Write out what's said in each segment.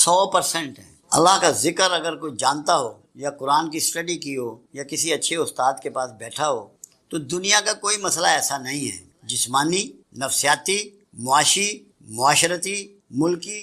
100% ہے۔ اللہ کا ذکر اگر کوئی جانتا ہو یا قرآن کی اسٹڈی کی ہو یا کسی اچھے استاد کے پاس بیٹھا ہو تو دنیا کا کوئی مسئلہ ایسا نہیں ہے، جسمانی، نفسیاتی، معاشی، معاشرتی، ملکی،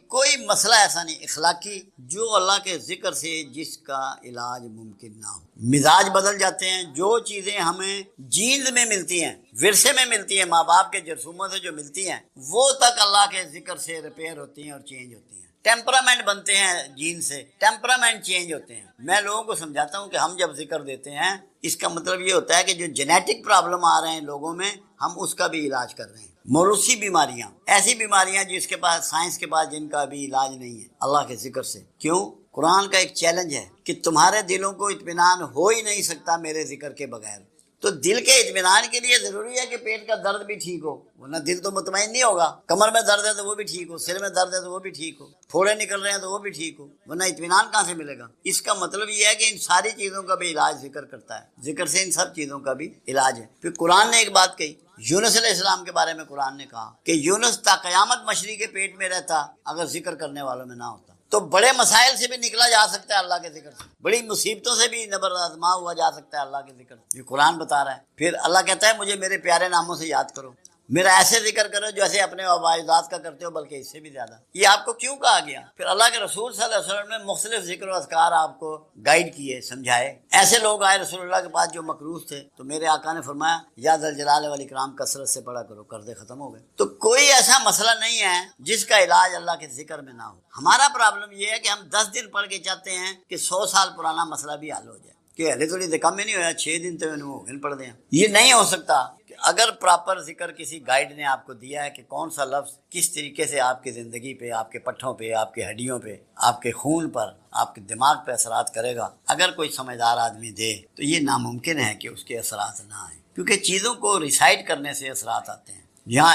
کوئی مسئلہ ایسا نہیں، اخلاقی، جو اللہ کے ذکر سے جس کا علاج ممکن نہ ہو۔ مزاج بدل جاتے ہیں، جو چیزیں ہمیں جیند میں ملتی ہیں، ورثے میں ملتی ہیں، ماں باپ کے جرثوموں سے جو ملتی ہیں، وہ تک اللہ کے ذکر سے ریپیئر ہوتی ہیں اور چینج ہوتی ہیں۔ ٹیمپرامنٹ بنتے ہیں جین سے، ٹیمپرامنٹ چینج ہوتے ہیں۔ میں لوگوں کو سمجھاتا ہوں کہ ہم جب ذکر دیتے ہیں اس کا مطلب یہ ہوتا ہے کہ جو جینیٹک پرابلم آ رہے ہیں لوگوں میں، ہم اس کا بھی علاج کر رہے ہیں۔ موروثی بیماریاں، ایسی بیماریاں جس کے پاس سائنس کے پاس جن کا بھی علاج نہیں ہے، اللہ کے ذکر سے۔ کیوں؟ قرآن کا ایک چیلنج ہے کہ تمہارے دلوں کو اطمینان ہو ہی نہیں سکتا میرے ذکر کے بغیر۔ تو دل کے اطمینان کے لیے ضروری ہے کہ پیٹ کا درد بھی ٹھیک ہو، ورنہ دل تو مطمئن نہیں ہوگا۔ کمر میں درد ہے تو وہ بھی ٹھیک ہو، سر میں درد ہے تو وہ بھی ٹھیک ہو، پھوڑے نکل رہے ہیں تو وہ بھی ٹھیک ہو، ورنہ اطمینان کہاں سے ملے گا؟ اس کا مطلب یہ ہے کہ ان ساری چیزوں کا بھی علاج ذکر کرتا ہے، ذکر سے ان سب چیزوں کا بھی علاج ہے۔ پھر قرآن نے ایک بات کہی، یونس علیہ السلام کے بارے میں قرآن نے کہا کہ یونس تا قیامت مچھلی کے پیٹ میں رہتا اگر ذکر کرنے والوں میں نہ ہوتا۔ تو بڑے مسائل سے بھی نکلا جا سکتا ہے اللہ کے ذکر سے، بڑی مصیبتوں سے بھی نبر آزما ہوا جا سکتا ہے اللہ کے ذکر سے، یہ قرآن بتا رہا ہے۔ پھر اللہ کہتا ہے مجھے میرے پیارے ناموں سے یاد کرو، میرا ایسے ذکر کرو جیسے اپنے آبائزات کا کرتے ہو، بلکہ اس سے بھی زیادہ۔ یہ آپ کو کیوں کہا گیا؟ پھر اللہ کے رسول صلی اللہ علیہ وسلم نے مختلف ذکر و اذکار آپ کو گائیڈ کیے، سمجھائے۔ ایسے لوگ آئے رسول اللہ کے پاس جو مقروض تھے، تو میرے آقا نے فرمایا یا ذا الجلال والاکرام کثرت سے پڑھا کرو، قرضے ختم ہو گئے۔ تو کوئی ایسا مسئلہ نہیں ہے جس کا علاج اللہ کے ذکر میں نہ ہو۔ ہمارا پرابلم یہ ہے کہ ہم 10 دن پڑھ کے چاہتے ہیں کہ 100 سال پرانا مسئلہ بھی حل ہو جائے، کہ ہلے تھوڑی دیر کم میں نہیں ہوا، 6 دن تو انہوں پڑھ دیں۔ یہ نہیں ہو سکتا۔ کہ اگر پراپر ذکر کسی گائیڈ نے آپ کو دیا ہے کہ کون سا لفظ کس طریقے سے آپ کی زندگی پہ، آپ کے پٹھوں پہ، آپ کی ہڈیوں پہ، آپ کے خون پر، آپ کے دماغ پہ اثرات کرے گا، اگر کوئی سمجھدار آدمی دے تو یہ ناممکن ہے کہ اس کے اثرات نہ آئیں، کیونکہ چیزوں کو ریسائٹ کرنے سے اثرات آتے ہیں۔ یہاں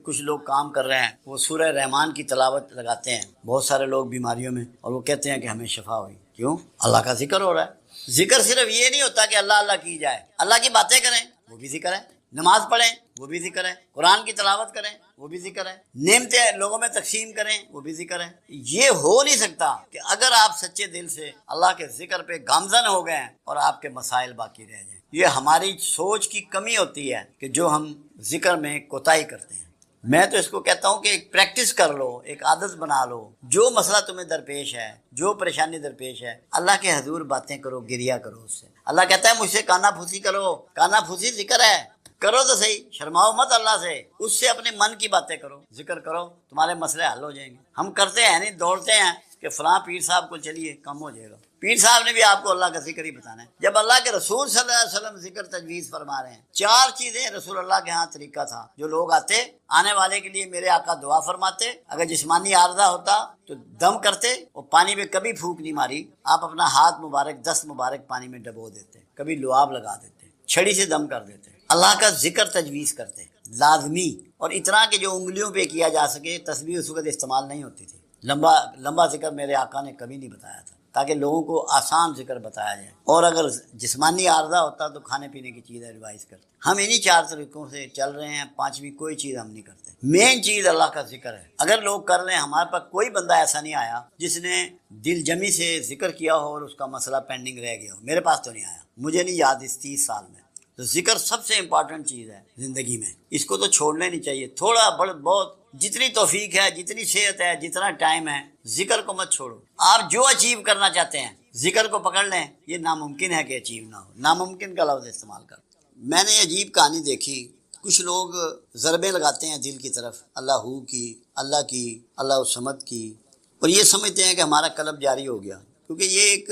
کچھ لوگ کام کر رہے ہیں، وہ سورہ رحمان کی تلاوت لگاتے ہیں، بہت سارے لوگ بیماریوں میں، اور وہ کہتے ہیں کہ ہمیں شفا ہوئی۔ کیوں؟ اللہ کا ذکر ہو رہا ہے۔ ذکر صرف یہ نہیں ہوتا کہ اللہ اللہ کی جائے، اللہ کی باتیں کریں وہ بھی ذکر ہے، نماز پڑھیں وہ بھی ذکر ہے، قرآن کی تلاوت کریں وہ بھی ذکر ہے، نعمتیں لوگوں میں تقسیم کریں وہ بھی ذکر ہے۔ یہ ہو نہیں سکتا کہ اگر آپ سچے دل سے اللہ کے ذکر پہ گامزن ہو گئے ہیں اور آپ کے مسائل باقی رہ جائیں۔ یہ ہماری سوچ کی کمی ہوتی ہے کہ جو ہم ذکر میں کوتاہی کرتے ہیں۔ میں تو اس کو کہتا ہوں کہ ایک پریکٹس کر لو، ایک عادت بنا لو، جو مسئلہ تمہیں درپیش ہے، جو پریشانی درپیش ہے، اللہ کے حضور باتیں کرو، گریا کرو اس سے۔ اللہ کہتا ہے مجھ سے کانا پھوسی کرو، کانا پھوسی ذکر ہے، کرو تو صحیح، شرماؤ مت اللہ سے، اس سے اپنے من کی باتیں کرو، ذکر کرو، تمہارے مسئلے حل ہو جائیں گے۔ ہم کرتے ہیں نہیں، دوڑتے ہیں کہ فلاں پیر صاحب کو چلیے کم ہو جائے گا۔ پیر صاحب نے بھی آپ کو اللہ کا ذکر ہی بتانا ہے۔ جب اللہ کے رسول صلی اللہ علیہ وسلم ذکر تجویز فرما رہے ہیں، 4 چیزیں رسول اللہ کے ہاں طریقہ تھا۔ جو لوگ آتے، آنے والے کے لیے میرے آقا دعا فرماتے، اگر جسمانی عارضہ ہوتا تو دم کرتے، اور پانی میں کبھی پھونک نہیں ماری، آپ اپنا ہاتھ مبارک، دست مبارک پانی میں ڈبو دیتے، کبھی لعاب لگا دیتے، چھڑی سے دم کر دیتے، اللہ کا ذکر تجویز کرتے لازمی، اور اتنا کہ جو انگلیوں پہ کیا جا سکے۔ تسبیح اس وقت استعمال نہیں ہوتی تھی، لمبا ذکر میرے آقا نے کبھی نہیں بتایا تھا، تاکہ لوگوں کو آسان ذکر بتایا جائے۔ اور اگر جسمانی عارضہ ہوتا تو کھانے پینے کی چیزیں ریوائز کرتے۔ ہم انہی 4 طریقوں سے چل رہے ہیں، 5ویں کوئی چیز ہم نہیں کرتے۔ مین چیز اللہ کا ذکر ہے۔ اگر لوگ کر لیں، ہمارے پاس کوئی بندہ ایسا نہیں آیا جس نے دل جمی سے ذکر کیا ہو اور اس کا مسئلہ پینڈنگ رہ گیا ہو، میرے پاس تو نہیں آیا، مجھے نہیں یاد اس 30 سال میں۔ تو ذکر سب سے امپورٹنٹ چیز ہے زندگی میں، اس کو تو چھوڑنا نہیں چاہیے۔ تھوڑا بہت جتنی توفیق ہے، جتنی صحت ہے، جتنا ٹائم ہے، ذکر کو مت چھوڑو۔ آپ جو اچیو کرنا چاہتے ہیں ذکر کو پکڑ لیں، یہ ناممکن ہے کہ اچیو نہ ہو۔ ناممکن کا لفظ استعمال کر۔ میں نے عجیب کہانی دیکھی، کچھ لوگ ضربیں لگاتے ہیں دل کی طرف، اللہ ہو کی، اللہ کی، اللہ الصمد کی، اور یہ سمجھتے ہیں کہ ہمارا قلب جاری ہو گیا، کیونکہ یہ ایک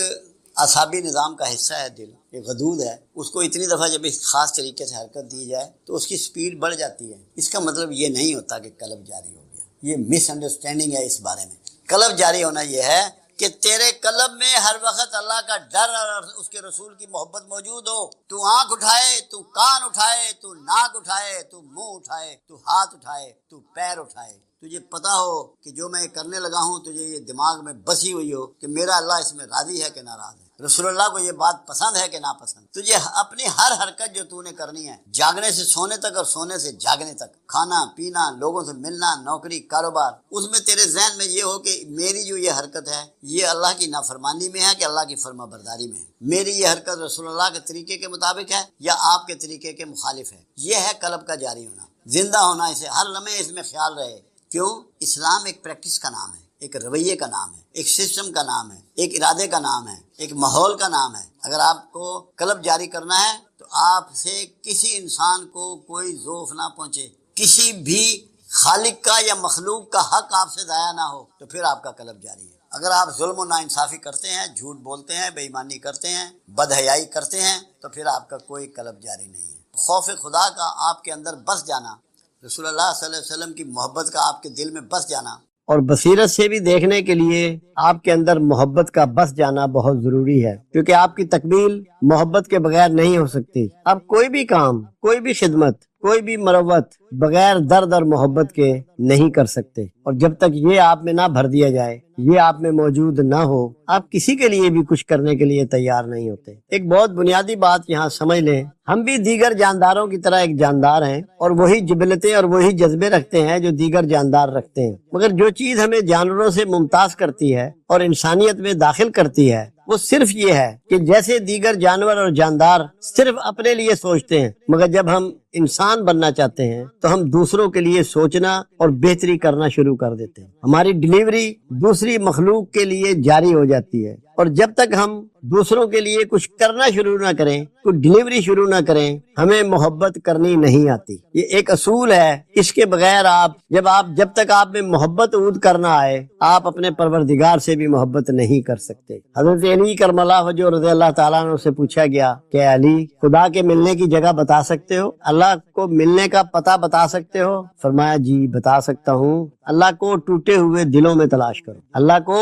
اعصابی نظام کا حصہ ہے دل، ایک غدود ہے، اس کو اتنی دفعہ جب اس خاص طریقے سے حرکت دی جائے تو اس کی سپیڈ بڑھ جاتی ہے۔ اس کا مطلب یہ نہیں ہوتا کہ قلب جاری ہو گیا، یہ مس انڈرسٹینڈنگ ہے اس بارے میں۔ قلب جاری ہونا یہ ہے کہ تیرے قلب میں ہر وقت اللہ کا ڈر اور اس کے رسول کی محبت موجود ہو۔ تو آنکھ اٹھائے، تو کان اٹھائے، تو ناک اٹھائے، تو منہ اٹھائے، تو ہاتھ اٹھائے، تو پیر اٹھائے، تجھے پتا ہو کہ جو میں کرنے لگا ہوں تجھے یہ دماغ میں بسی ہوئی ہو کہ میرا اللہ اس میں راضی ہے کہ ناراض ہے، رسول اللہ کو یہ بات پسند ہے کہ ناپسند۔ تجھے اپنی ہر حرکت جو تو نے کرنی ہے، جاگنے سے سونے تک اور سونے سے جاگنے تک، کھانا پینا، لوگوں سے ملنا، نوکری، کاروبار، اس میں تیرے ذہن میں یہ ہو کہ میری جو یہ حرکت ہے یہ اللہ کی نافرمانی میں ہے کہ اللہ کی فرما برداری میں ہے، میری یہ حرکت رسول اللہ کے طریقے کے مطابق ہے یا آپ کے طریقے کے مخالف ہے۔ یہ ہے قلب کا جاری ہونا، زندہ ہونا، اسے ہر لمحے اس میں خیال رہے۔ کیوں؟ اسلام ایک پریکٹس کا نام ہے، ایک رویے کا نام ہے، ایک سسٹم کا نام ہے، ایک ارادے کا نام ہے، ایک ماحول کا نام ہے۔ اگر آپ کو قلب جاری کرنا ہے تو آپ سے کسی انسان کو کوئی ذوف نہ پہنچے، کسی بھی خالق کا یا مخلوق کا حق آپ سے ضائع نہ ہو، تو پھر آپ کا قلب جاری ہے۔ اگر آپ ظلم و ناانصافی کرتے ہیں، جھوٹ بولتے ہیں، بے ایمانی کرتے ہیں، بدحیائی کرتے ہیں، تو پھر آپ کا کوئی قلب جاری نہیں ہے۔ خوف خدا کا آپ کے اندر بس جانا، رسول اللہ صلی اللہ علیہ وسلم کی محبت کا آپ کے دل میں بس جانا، اور بصیرت سے بھی دیکھنے کے لیے آپ کے اندر محبت کا بس جانا بہت ضروری ہے، کیونکہ آپ کی تکمیل محبت کے بغیر نہیں ہو سکتی۔ آپ کوئی بھی کام، کوئی بھی خدمت، کوئی بھی مروت بغیر درد اور محبت کے نہیں کر سکتے، اور جب تک یہ آپ میں نہ بھر دیا جائے، یہ آپ میں موجود نہ ہو، آپ کسی کے لیے بھی کچھ کرنے کے لیے تیار نہیں ہوتے۔ ایک بہت بنیادی بات یہاں سمجھ لیں، ہم بھی دیگر جانداروں کی طرح ایک جاندار ہیں، اور وہی جبلتیں اور وہی جذبے رکھتے ہیں جو دیگر جاندار رکھتے ہیں، مگر جو چیز ہمیں جانوروں سے ممتاز کرتی ہے اور انسانیت میں داخل کرتی ہے وہ صرف یہ ہے کہ جیسے دیگر جانور اور جاندار صرف اپنے لیے سوچتے ہیں، مگر جب ہم انسان بننا چاہتے ہیں تو ہم دوسروں کے لیے سوچنا اور بہتری کرنا شروع کر دیتے ہیں۔ ہماری ڈیلیوری دوسری مخلوق کے لیے جاری ہو جاتی ہے، اور جب تک ہم دوسروں کے لیے کچھ کرنا شروع نہ کریں، کوئی ڈیلیوری شروع نہ کریں، ہمیں محبت کرنی نہیں آتی۔ یہ ایک اصول ہے، اس کے بغیر جب تک آپ میں محبت عود کرنا آئے، آپ اپنے پروردگار سے بھی محبت نہیں کر سکتے۔ حضرت علی کرم اللہ وجہ رضی اللہ تعالیٰ عنہ سے پوچھا گیا کہ علی، خدا کے ملنے کی جگہ بتا سکتے ہو؟ اللہ کو ملنے کا پتہ بتا سکتے ہو؟ فرمایا جی بتا سکتا ہوں۔ اللہ کو ٹوٹے ہوئے دلوں میں تلاش کرو، اللہ کو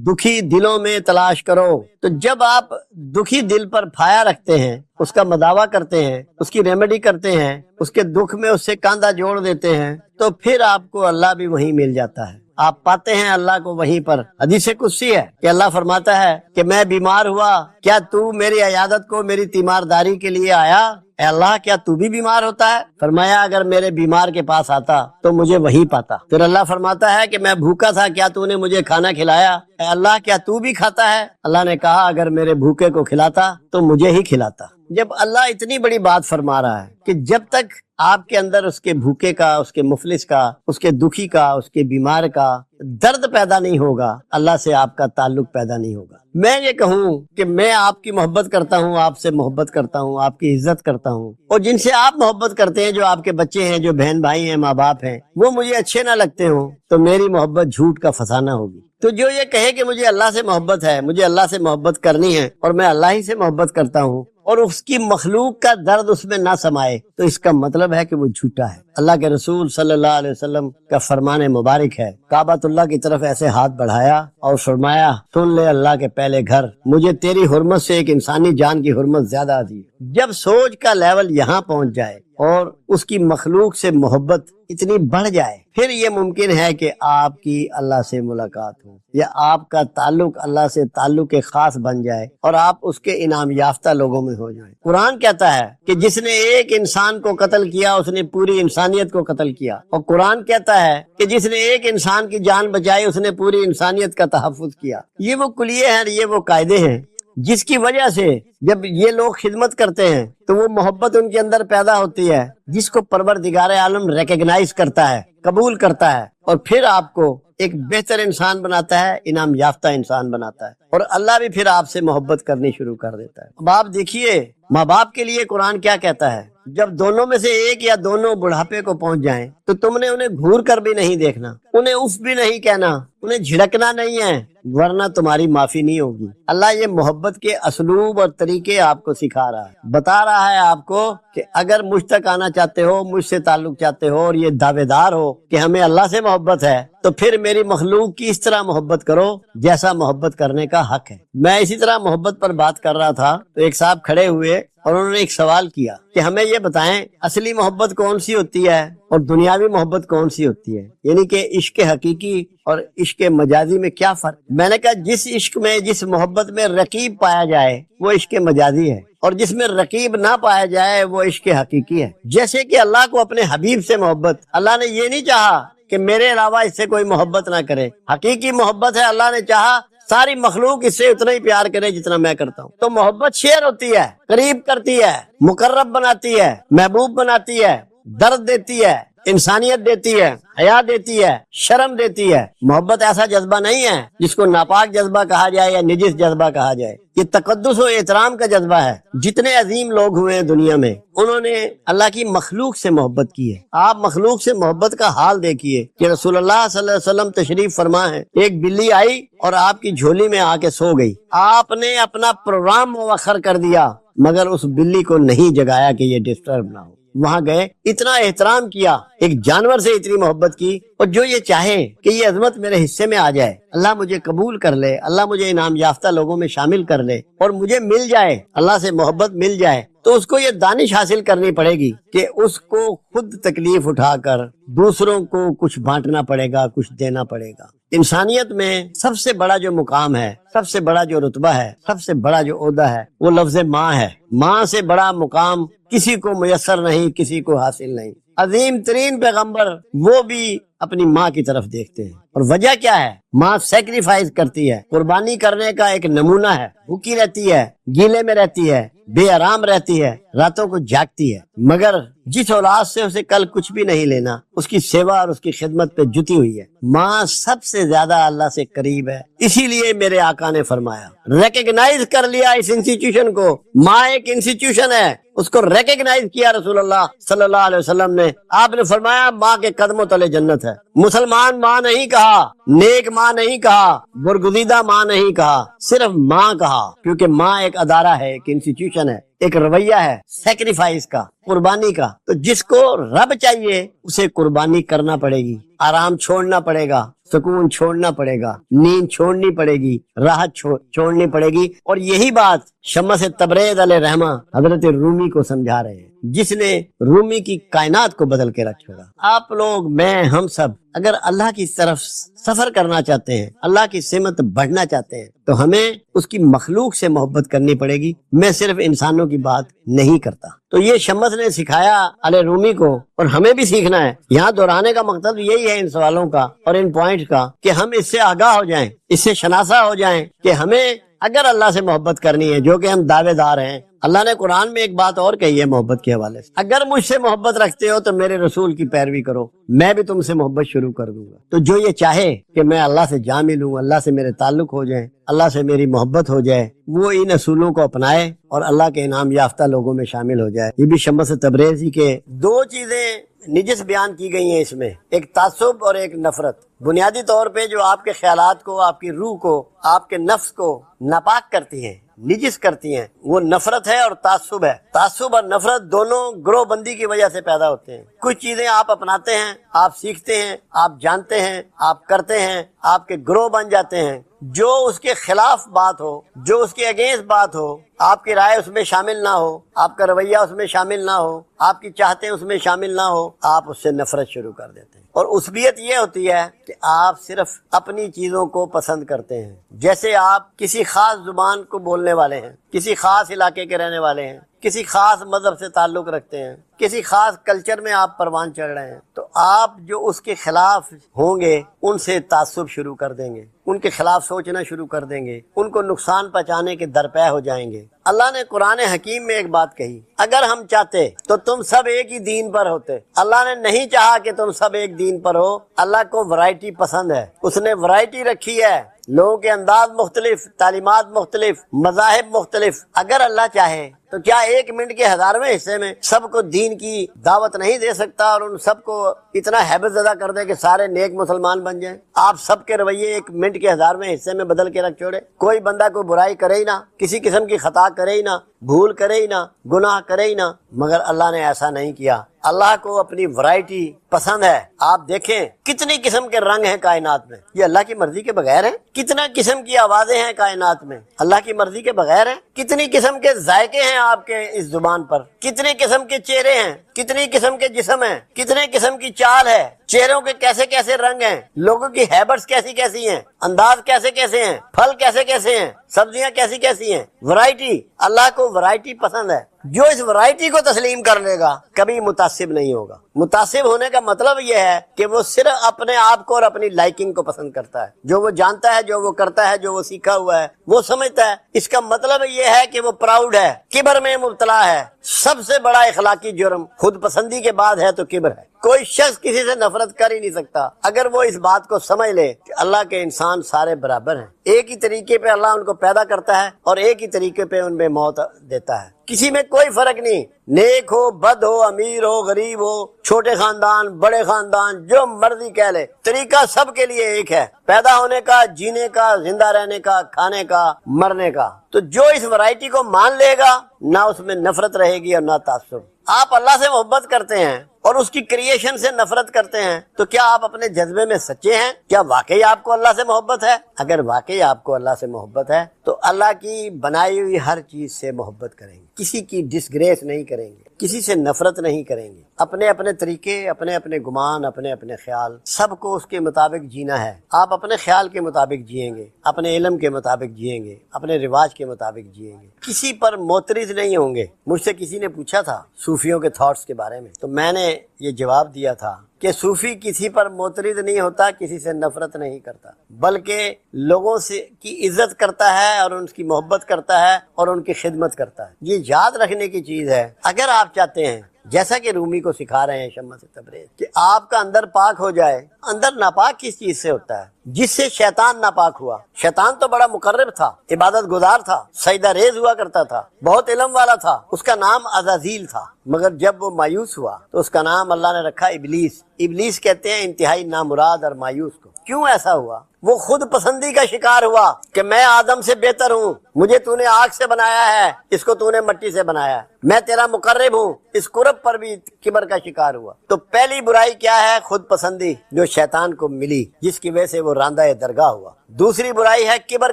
دکھی دلوں میں تلاش کرو۔ تو جب آپ دکھی دل پر پھایا رکھتے ہیں، اس کا مداوع کرتے ہیں، اس کی ریمیڈی کرتے ہیں، اس کے دکھ میں اس سے کاندھا جوڑ دیتے ہیں، تو پھر آپ کو اللہ بھی وہیں مل جاتا ہے، آپ پاتے ہیں اللہ کو وہیں پر۔ حدیث قدسی ہے کہ اللہ فرماتا ہے کہ میں بیمار ہوا، کیا تو میری عیادت کو، میری تیمارداری کے لیے آیا؟ اے اللہ کیا تو بھی بیمار ہوتا ہے؟ فرمایا اگر میرے بیمار کے پاس آتا تو مجھے وہی پاتا۔ پھر اللہ فرماتا ہے کہ میں بھوکا تھا، کیا تو نے مجھے کھانا کھلایا؟ اے اللہ کیا تو بھی کھاتا ہے؟ اللہ نے کہا اگر میرے بھوکے کو کھلاتا تو مجھے ہی کھلاتا۔ جب اللہ اتنی بڑی بات فرما رہا ہے کہ جب تک آپ کے اندر اس کے بھوکے کا، اس کے مفلس کا، اس کے دکھی کا، اس کے بیمار کا درد پیدا نہیں ہوگا، اللہ سے آپ کا تعلق پیدا نہیں ہوگا۔ میں یہ کہوں کہ میں آپ کی محبت کرتا ہوں، آپ سے محبت کرتا ہوں، آپ کی عزت کرتا ہوں، اور جن سے آپ محبت کرتے ہیں، جو آپ کے بچے ہیں، جو بہن بھائی ہیں، ماں باپ ہیں، وہ مجھے اچھے نہ لگتے ہوں، تو میری محبت جھوٹ کا فسانہ ہوگی۔ تو جو یہ کہے کہ مجھے اللہ سے محبت ہے، مجھے اللہ سے محبت کرنی ہے، اور میں اللہ ہی سے محبت کرتا ہوں، اور اس کی مخلوق کا درد اس میں نہ سمائے، تو اس کا مطلب ہے کہ وہ جھوٹا ہے۔ اللہ کے رسول صلی اللہ علیہ وسلم کا فرمان مبارک ہے، کعبۃ اللہ کی طرف ایسے ہاتھ بڑھایا اور فرمایا سن لے اللہ کے پہلے گھر، مجھے تیری حرمت سے ایک انسانی جان کی حرمت زیادہ دی۔ جب سوچ کا لیول یہاں پہنچ جائے اور اس کی مخلوق سے محبت اتنی بڑھ جائے، پھر یہ ممکن ہے کہ آپ کی اللہ سے ملاقات ہو، یا آپ کا تعلق اللہ سے تعلق خاص بن جائے، اور آپ اس کے انعام یافتہ لوگوں میں ہو جائیں۔ قرآن کہتا ہے کہ جس نے ایک انسان کو قتل کیا اس نے پوری انسانیت کو قتل کیا، اور قرآن کہتا ہے کہ جس نے ایک انسان کی جان بچائی اس نے پوری انسانیت کا تحفظ کیا۔ یہ وہ کلیے ہیں، یہ وہ قاعدے ہیں جس کی وجہ سے جب یہ لوگ خدمت کرتے ہیں تو وہ محبت ان کے اندر پیدا ہوتی ہے، جس کو پروردگار عالم ریکگنائز کرتا ہے، قبول کرتا ہے، اور پھر آپ کو ایک بہتر انسان بناتا ہے، انعام یافتہ انسان بناتا ہے، اور اللہ بھی پھر آپ سے محبت کرنی شروع کر دیتا ہے۔ اب آپ دیکھیے ماں باپ کے لیے قرآن کیا کہتا ہے، جب دونوں میں سے ایک یا دونوں بڑھاپے کو پہنچ جائیں تو تم نے انہیں گھور کر بھی نہیں دیکھنا، انہیں اف بھی نہیں کہنا، انہیں جھڑکنا نہیں ہے، ورنہ تمہاری معافی نہیں ہوگی۔ اللہ یہ محبت کے اسلوب اور طریقے آپ کو سکھا رہا ہے، بتا رہا ہے آپ کو کہ اگر مجھ تک آنا چاہتے ہو، مجھ سے تعلق چاہتے ہو، اور یہ دعوے دار ہو کہ ہمیں اللہ سے محبت ہے، تو پھر میری مخلوق کی اس طرح محبت کرو جیسا محبت کرنے کا حق ہے۔ میں اسی طرح محبت پر بات کر رہا تھا تو ایک صاحب کھڑے ہوئے اور انہوں نے ایک سوال کیا کہ ہمیں یہ بتائیں اصلی محبت کون سی ہوتی ہے اور دنیاوی محبت کون سی ہوتی ہے، یعنی کہ عشق حقیقی اور عشق مجازی میں کیا فرق؟ میں نے کہا جس عشق میں، جس محبت میں رقیب پایا جائے وہ عشق مجازی ہے، اور جس میں رقیب نہ پایا جائے وہ عشق حقیقی ہے۔ جیسے کہ اللہ کو اپنے حبیب سے محبت، اللہ نے یہ نہیں چاہا کہ میرے علاوہ اس سے کوئی محبت نہ کرے، حقیقی محبت ہے، اللہ نے چاہا ساری مخلوق اس سے اتنا ہی پیار کرے جتنا میں کرتا ہوں۔ تو محبت شیئر ہوتی ہے، قریب کرتی ہے، مقرب بناتی ہے، محبوب بناتی ہے، درد دیتی ہے، انسانیت دیتی ہے، حیا دیتی ہے، شرم دیتی ہے۔ محبت ایسا جذبہ نہیں ہے جس کو ناپاک جذبہ کہا جائے یا نجس جذبہ کہا جائے، یہ تقدس و احترام کا جذبہ ہے۔ جتنے عظیم لوگ ہوئے ہیں دنیا میں، انہوں نے اللہ کی مخلوق سے محبت کی ہے۔ آپ مخلوق سے محبت کا حال دیکھیے کہ رسول اللہ صلی اللہ علیہ وسلم تشریف فرما ہے، ایک بلی آئی اور آپ کی جھولی میں آ کے سو گئی، آپ نے اپنا پروگرام مؤخر کر دیا مگر اس بلی کو نہیں جگایا کہ یہ ڈسٹرب نہ ہو۔ وہاں گئے، اتنا احترام کیا، ایک جانور سے اتنی محبت کی، اور جو یہ چاہے کہ یہ عظمت میرے حصے میں آ جائے، اللہ مجھے قبول کر لے، اللہ مجھے انعام یافتہ لوگوں میں شامل کر لے اور مجھے مل جائے، اللہ سے محبت مل جائے، تو اس کو یہ دانش حاصل کرنی پڑے گی کہ اس کو خود تکلیف اٹھا کر دوسروں کو کچھ بانٹنا پڑے گا، کچھ دینا پڑے گا۔ انسانیت میں سب سے بڑا جو مقام ہے، سب سے بڑا جو رتبہ ہے، سب سے بڑا جو عہدہ ہے وہ لفظ ماں ہے۔ ماں سے بڑا مقام کسی کو میسر نہیں، کسی کو حاصل نہیں۔ عظیم ترین پیغمبر وہ بھی اپنی ماں کی طرف دیکھتے ہیں، اور وجہ کیا ہے؟ ماں سیکریفائز کرتی ہے، قربانی کرنے کا ایک نمونہ ہے، بھوکی رہتی ہے، گیلے میں رہتی ہے، بے آرام رہتی ہے، راتوں کو جاگتی ہے، مگر جس اولاد سے اسے کل کچھ بھی نہیں لینا، اس کی سیوا اور اس کی خدمت پہ جتی ہوئی ہے۔ ماں سب سے زیادہ اللہ سے قریب ہے، اسی لیے میرے آقا نے فرمایا، ریکگنائز کر لیا اس انسٹیٹیوشن کو، ماں ایک انسٹیٹیوشن ہے، اس کو ریکگنائز کیا رسول اللہ صلی اللہ علیہ وسلم نے۔ آپ نے فرمایا ماں کے قدموں تلے جنت ہے۔ مسلمان ماں نہیں کہا، نیک ماں نہیں کہا، برگزیدہ ماں نہیں کہا، صرف ماں کہا، کیونکہ ماں ایک ادارہ ہے، ایک انسٹیٹیوشن ہے، ایک رویہ ہے سیکریفائس کا، قربانی کا۔ تو جس کو رب چاہیے اسے قربانی کرنا پڑے گی، آرام چھوڑنا پڑے گا، سکون چھوڑنا پڑے گا، نیند چھوڑنی پڑے گی، راحت چھوڑنی پڑے گی۔ اور یہی بات شمس تبریز علیہ رحمہ حضرت رومی کو سمجھا رہے ہیں، جس نے رومی کی کائنات کو بدل کے رکھ چھوڑا۔ آپ لوگ، میں، ہم سب اگر اللہ کی طرف سفر کرنا چاہتے ہیں، اللہ کی سمت بڑھنا چاہتے ہیں، تو ہمیں اس کی مخلوق سے محبت کرنی پڑے گی۔ میں صرف انسانوں کی بات نہیں کرتا۔ تو یہ شمس نے سکھایا علیہ رومی کو، اور ہمیں بھی سیکھنا ہے۔ یہاں دہرانے کا مقصد یہی ہے ان سوالوں کا اور ان پوائنٹس کا، کہ ہم اس سے آگاہ ہو جائیں، اس سے شناسا ہو جائیں کہ ہمیں اگر اللہ سے محبت کرنی ہے، جو کہ ہم دعوے دار ہیں۔ اللہ نے قرآن میں ایک بات اور کہی ہے محبت کے حوالے سے، اگر مجھ سے محبت رکھتے ہو تو میرے رسول کی پیروی کرو، میں بھی تم سے محبت شروع کر دوں گا۔ تو جو یہ چاہے کہ میں اللہ سے جا ملوں، اللہ سے میرے تعلق ہو جائیں، اللہ سے میری محبت ہو جائے، وہ ان اصولوں کو اپنائے اور اللہ کے انعام یافتہ لوگوں میں شامل ہو جائے۔ یہ بھی شمس تبریزی کے دو چیزیں نجس بیان کی گئی ہیں اس میں، ایک تعصب اور ایک نفرت۔ بنیادی طور پہ جو آپ کے خیالات کو، آپ کی روح کو، آپ کے نفس کو ناپاک کرتی ہیں، نجس کرتی ہیں، وہ نفرت ہے اور تعصب ہے۔ تعصب اور نفرت دونوں گروہ بندی کی وجہ سے پیدا ہوتے ہیں۔ کچھ چیزیں آپ اپناتے ہیں، آپ سیکھتے ہیں، آپ جانتے ہیں، آپ کرتے ہیں، آپ کے گروہ بن جاتے ہیں۔ جو اس کے خلاف بات ہو، جو اس کے اگینسٹ بات ہو، آپ کی رائے اس میں شامل نہ ہو، آپ کا رویہ اس میں شامل نہ ہو، آپ کی چاہتے اس میں شامل نہ ہو، آپ اس سے نفرت شروع کر دیتے ہیں۔ اور عصبیت یہ ہوتی ہے کہ آپ صرف اپنی چیزوں کو پسند کرتے ہیں۔ جیسے آپ کسی خاص زبان کو بولنے والے ہیں، کسی خاص علاقے کے رہنے والے ہیں، کسی خاص مذہب سے تعلق رکھتے ہیں، کسی خاص کلچر میں آپ پروان چڑھ رہے ہیں، تو آپ جو اس کے خلاف ہوں گے ان سے تعصب شروع کر دیں گے، ان کے خلاف سوچنا شروع کر دیں گے، ان کو نقصان پہنچانے کے درپے ہو جائیں گے۔ اللہ نے قرآن حکیم میں ایک بات کہی، اگر ہم چاہتے تو تم سب ایک ہی دین پر ہوتے۔ اللہ نے نہیں چاہا کہ تم سب ایک دین پر ہو، اللہ کو ورائٹی پسند ہے، اس نے ورائٹی رکھی ہے، لوگوں کے انداز مختلف، تعلیمات مختلف، مذاہب مختلف۔ اگر اللہ چاہے تو کیا 1 منٹ کے 1000ویں حصے میں سب کو دین کی دعوت نہیں دے سکتا اور ان سب کو اتنا ہیبت زدہ کر دے کہ سارے نیک مسلمان بن جائیں؟ آپ سب کے رویے 1 منٹ کے 1000ویں حصے میں بدل کے رکھ چھوڑے، کوئی بندہ کوئی برائی کرے ہی نہ، کسی قسم کی خطا کرے ہی نہ، بھول کرے ہی نہ، گناہ کرے ہی نہ، مگر اللہ نے ایسا نہیں کیا۔ اللہ کو اپنی ورائٹی پسند ہے۔ آپ دیکھیں کتنی قسم کے رنگ ہیں کائنات میں، یہ اللہ کی مرضی کے بغیر ہیں۔ کتنا قسم کی آوازیں ہیں کائنات میں، اللہ کی مرضی کے بغیر ہیں۔ کتنی قسم کے ذائقے ہیں آپ کے اس زبان پر، کتنے قسم کے چہرے ہیں، کتنی قسم کے جسم ہیں، کتنے قسم کی چال ہے، چہروں کے کیسے کیسے رنگ ہیں، لوگوں کی ہیبٹس کیسی کیسی ہیں، انداز کیسے کیسے ہیں، پھل کیسے کیسے ہیں، سبزیاں کیسی کیسی ہیں، ورائٹی۔ اللہ کو ورائٹی پسند ہے۔ جو اس ورائٹی کو تسلیم کر لے گا کبھی متعصب نہیں ہوگا۔ متعصب ہونے کا مطلب یہ ہے کہ وہ صرف اپنے آپ کو اور اپنی لائکنگ کو پسند کرتا ہے، جو وہ جانتا ہے، جو وہ کرتا ہے، جو وہ سیکھا ہوا ہے وہ سمجھتا ہے۔ اس کا مطلب یہ ہے کہ وہ پراؤڈ ہے، کبر میں مبتلا ہے۔ سب سے بڑا اخلاقی جرم خود پسندی کے بعد ہے تو کبر ہے۔ کوئی شخص کسی سے نفرت کر ہی نہیں سکتا اگر وہ اس بات کو سمجھ لے کہ اللہ کے انسان سارے برابر ہیں، ایک ہی طریقے پہ اللہ ان کو پیدا کرتا ہے اور ایک ہی طریقے پہ ان میں موت دیتا ہے۔ کسی میں کوئی فرق نہیں، نیک ہو، بد ہو، امیر ہو، غریب ہو، چھوٹے خاندان، بڑے خاندان، جو مرضی کہہ لے، طریقہ سب کے لیے ایک ہے، پیدا ہونے کا، جینے کا، زندہ رہنے کا، کھانے کا، مرنے کا۔ تو جو اس ورائٹی کو مان لے گا نہ اس میں نفرت رہے گی اور نہ تعصب۔ آپ اللہ سے محبت کرتے ہیں اور اس کی کریشن سے نفرت کرتے ہیں تو کیا آپ اپنے جذبے میں سچے ہیں؟ کیا واقعی آپ کو اللہ سے محبت ہے؟ اگر واقعی آپ کو اللہ سے محبت ہے تو اللہ کی بنائی ہوئی ہر چیز سے محبت کریں گے، کسی کی ڈسگریس نہیں کریں گے، کسی سے نفرت نہیں کریں گے۔ اپنے اپنے طریقے، اپنے اپنے گمان، اپنے اپنے خیال، سب کو اس کے مطابق جینا ہے۔ آپ اپنے خیال کے مطابق جئیں گے، اپنے علم کے مطابق جئیں گے، اپنے رواج کے مطابق جئیں گے، کسی پر معترض نہیں ہوں گے۔ مجھ سے کسی نے پوچھا تھا صوفیوں کے تھاٹس کے بارے میں، تو میں نے یہ جواب دیا تھا کہ صوفی کسی پر معترض نہیں ہوتا، کسی سے نفرت نہیں کرتا، بلکہ لوگوں سے کی عزت کرتا ہے اور ان کی محبت کرتا ہے اور ان کی خدمت کرتا ہے۔ یہ یاد رکھنے کی چیز ہے۔ اگر آپ چاہتے ہیں، جیسا کہ رومی کو سکھا رہے ہیں شمس تبریز، کہ آپ کا اندر پاک ہو جائے، اندر ناپاک کس چیز سے ہوتا ہے؟ جس سے شیطان ناپاک ہوا۔ شیطان تو بڑا مقرب تھا، عبادت گزار تھا، سجدہ ریز ہوا کرتا تھا، بہت علم والا تھا، اس کا نام عزازیل تھا، مگر جب وہ مایوس ہوا تو اس کا نام اللہ نے رکھا ابلیس۔ ابلیس کہتے ہیں انتہائی نامراد اور مایوس کو۔ کیوں ایسا ہوا؟ وہ خود پسندی کا شکار ہوا کہ میں آدم سے بہتر ہوں، مجھے تو نے آگ سے بنایا ہے، اس کو تو نے مٹی سے بنایا ہے، میں تیرا مقرب ہوں۔ اس قرب پر بھی کبر کا شکار ہوا۔ تو پہلی برائی کیا ہے؟ خود پسندی، جو شیطان کو ملی، جس کی وجہ سے وہ راندہ درگاہ ہوا۔ دوسری برائی ہے کبر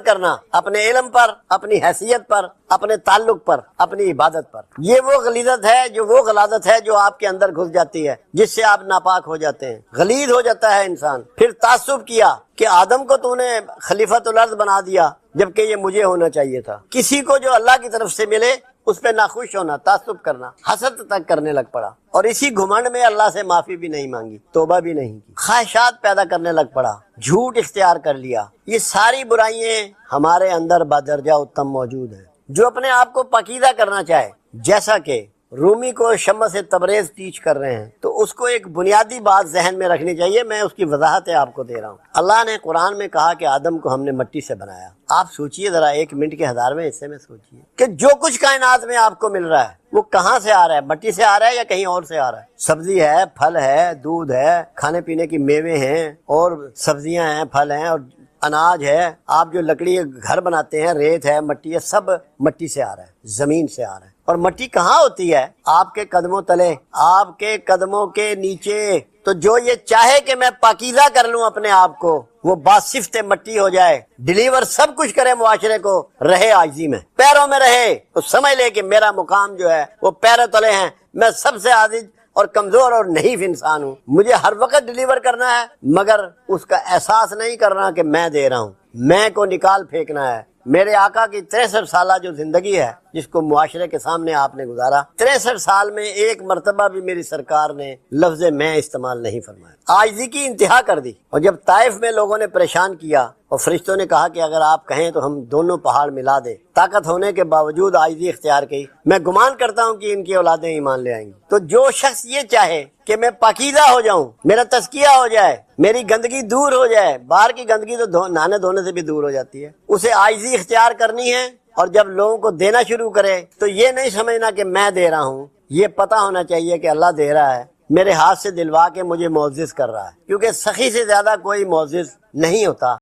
کرنا، اپنے علم پر، اپنی حیثیت پر، اپنے تعلق پر، اپنی عبادت پر۔ یہ وہ غلیظت ہے جو آپ کے اندر گھس جاتی ہے، جس سے آپ ناپاک ہو جاتے ہیں، غلیظ ہو جاتا ہے انسان۔ پھر تعصب کیا کہ آدم کو تو نے خلیفۃ الارض بنا دیا جبکہ یہ مجھے ہونا چاہیے تھا۔ کسی کو جو اللہ کی طرف سے ملے اس پہ ناخوش ہونا، تعصب کرنا، حسد تک کرنے لگ پڑا، اور اسی گھمنڈ میں اللہ سے معافی بھی نہیں مانگی، توبہ بھی نہیں کی، خواہشات پیدا کرنے لگ پڑا، جھوٹ اختیار کر لیا۔ یہ ساری برائیاں ہمارے اندر بدرجہ اتم موجود ہیں۔ جو اپنے آپ کو پاکیزہ کرنا چاہے، جیسا کہ رومی کو شمس تبریز ٹیچ کر رہے ہیں، تو اس کو ایک بنیادی بات ذہن میں رکھنی چاہیے۔ میں اس کی وضاحت آپ کو دے رہا ہوں۔ اللہ نے قرآن میں کہا کہ آدم کو ہم نے مٹی سے بنایا۔ آپ سوچئے ذرا، 1 منٹ کے 1000ویں حصے میں سوچئے کہ جو کچھ کائنات میں آپ کو مل رہا ہے وہ کہاں سے آ رہا ہے؟ مٹی سے آ رہا ہے یا کہیں اور سے آ رہا ہے؟ سبزی ہے، پھل ہے، دودھ ہے، کھانے پینے کی میوے ہیں اور سبزیاں ہیں، پھل ہیں اور اناج ہے۔ آپ جو لکڑی گھر بناتے ہیں، ریت ہے، مٹی ہے، سب مٹی سے آ رہا ہے، زمین سے آ رہا ہے۔ اور مٹی کہاں ہوتی ہے؟ آپ کے قدموں تلے، آپ کے قدموں کے نیچے۔ تو جو یہ چاہے کہ میں پاکیزہ کر لوں اپنے آپ کو، وہ باصفت مٹی ہو جائے، ڈیلیور سب کچھ کرے معاشرے کو، رہے عاجزی میں، پیروں میں رہے، تو سمجھ لے کہ میرا مقام جو ہے وہ پیروں تلے ہیں، میں سب سے عاجز اور کمزور اور نحیف انسان ہوں، مجھے ہر وقت ڈیلیور کرنا ہے، مگر اس کا احساس نہیں کرنا کہ میں دے رہا ہوں، میں کو نکال پھینکنا ہے۔ میرے آقا کی 63 سالہ جو زندگی ہے، جس کو معاشرے کے سامنے آپ نے گزارا، 63 سال میں ایک مرتبہ بھی میری سرکار نے لفظ میں استعمال نہیں فرمایا، عاجزی کی انتہا کر دی۔ اور جب طائف میں لوگوں نے پریشان کیا اور فرشتوں نے کہا کہ اگر آپ کہیں تو ہم دونوں پہاڑ ملا دیں، طاقت ہونے کے باوجود عاجزی اختیار کی، میں گمان کرتا ہوں کہ ان کی اولادیں ایمان لے آئیں گی۔ تو جو شخص یہ چاہے کہ میں پاکیزہ ہو جاؤں، میرا تزکیہ ہو جائے، میری گندگی دور ہو جائے، باہر کی گندگی تو نہانے دھونے سے بھی دور ہو جاتی ہے، اسے عاجزی اختیار کرنی ہے۔ اور جب لوگوں کو دینا شروع کرے تو یہ نہیں سمجھنا کہ میں دے رہا ہوں، یہ پتہ ہونا چاہیے کہ اللہ دے رہا ہے، میرے ہاتھ سے دلوا کے مجھے معزز کر رہا ہے، کیونکہ سخی سے زیادہ کوئی معزز نہیں ہوتا۔